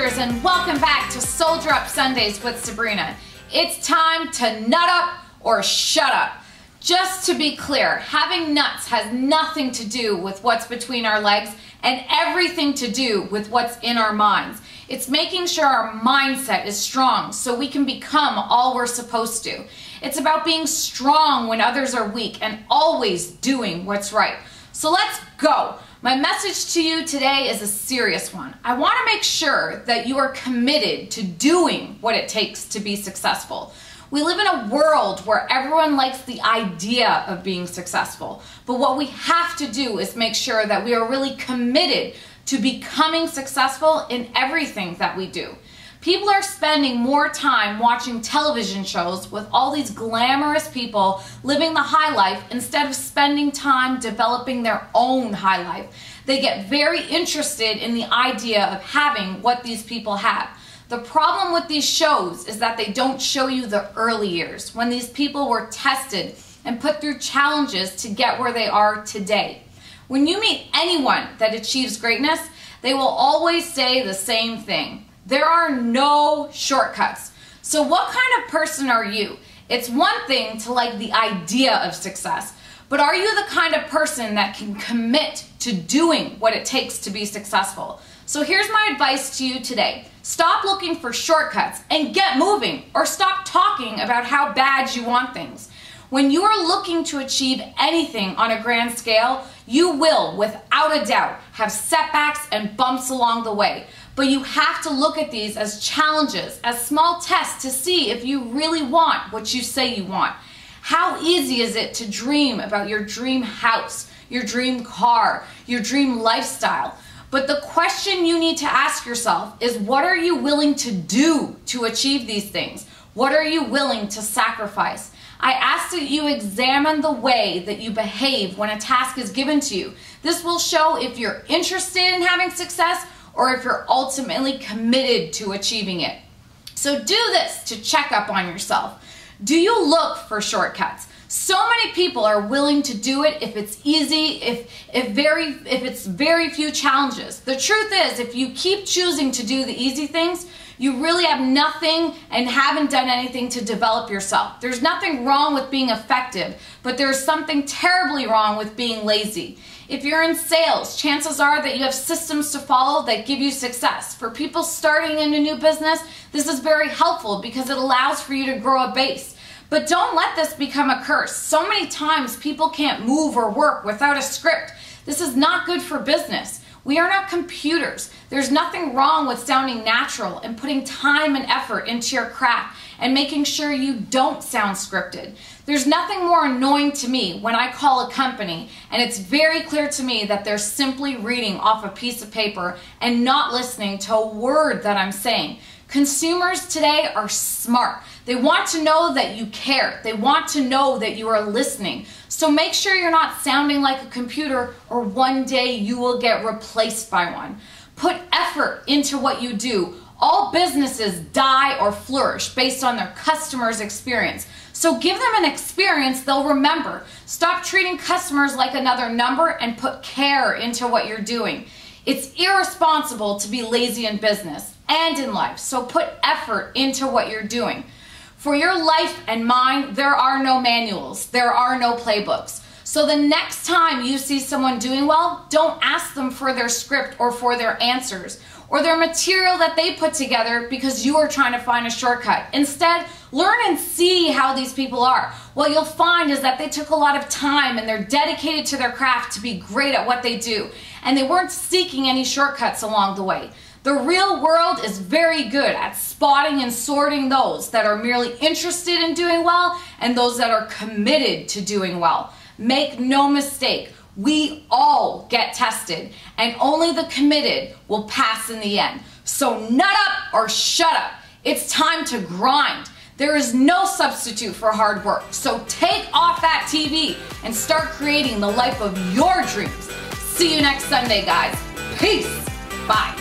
Soldiers, and welcome back to Soldier Up Sundays with Sabrina. It's time to nut up or shut up. Just to be clear, having nuts has nothing to do with what's between our legs and everything to do with what's in our minds. It's making sure our mindset is strong so we can become all we're supposed to. It's about being strong when others are weak and always doing what's right. So let's go. My message to you today is a serious one. I want to make sure that you are committed to doing what it takes to be successful. We live in a world where everyone likes the idea of being successful, but what we have to do is make sure that we are really committed to becoming successful in everything that we do. People are spending more time watching television shows with all these glamorous people living the high life instead of spending time developing their own high life. They get very interested in the idea of having what these people have. The problem with these shows is that they don't show you the early years, when these people were tested and put through challenges to get where they are today. When you meet anyone that achieves greatness, they will always say the same thing. There are no shortcuts. So what kind of person are you? It's one thing to like the idea of success, but are you the kind of person that can commit to doing what it takes to be successful? So here's my advice to you today. Stop looking for shortcuts and get moving, or stop talking about how bad you want things. When you are looking to achieve anything on a grand scale, you will, without a doubt, have setbacks and bumps along the way. But you have to look at these as challenges, as small tests to see if you really want what you say you want. How easy is it to dream about your dream house, your dream car, your dream lifestyle? But the question you need to ask yourself is, what are you willing to do to achieve these things? What are you willing to sacrifice? I ask that you examine the way that you behave when a task is given to you. This will show if you're interested in having success or if you're ultimately committed to achieving it. So do this to check up on yourself. Do you look for shortcuts? So many people are willing to do it if it's easy, if it's very few challenges. The truth is, if you keep choosing to do the easy things, you really have nothing and haven't done anything to develop yourself. There's nothing wrong with being effective, but there's something terribly wrong with being lazy. If you're in sales, chances are that you have systems to follow that give you success. For people starting in a new business, this is very helpful because it allows for you to grow a base. But don't let this become a curse. So many times people can't move or work without a script. This is not good for business. We are not computers. There's nothing wrong with sounding natural and putting time and effort into your craft and making sure you don't sound scripted. There's nothing more annoying to me when I call a company and it's very clear to me that they're simply reading off a piece of paper and not listening to a word that I'm saying. Consumers today are smart. They want to know that you care. They want to know that you are listening. So make sure you're not sounding like a computer, or one day you will get replaced by one. Put effort into what you do. All businesses die or flourish based on their customers' experience. So give them an experience they'll remember. Stop treating customers like another number and put care into what you're doing. It's irresponsible to be lazy in business and in life, so put effort into what you're doing. For your life and mine, there are no manuals, there are no playbooks. So the next time you see someone doing well, don't ask them for their script or for their answers or their material that they put together because you are trying to find a shortcut. Instead, learn and see how these people are. What you'll find is that they took a lot of time and they're dedicated to their craft to be great at what they do, and they weren't seeking any shortcuts along the way. The real world is very good at spotting and sorting those that are merely interested in doing well and those that are committed to doing well. Make no mistake, we all get tested, and only the committed will pass in the end. So nut up or shut up. It's time to grind. There is no substitute for hard work. So take off that TV and start creating the life of your dreams. See you next Sunday, guys. Peace. Bye.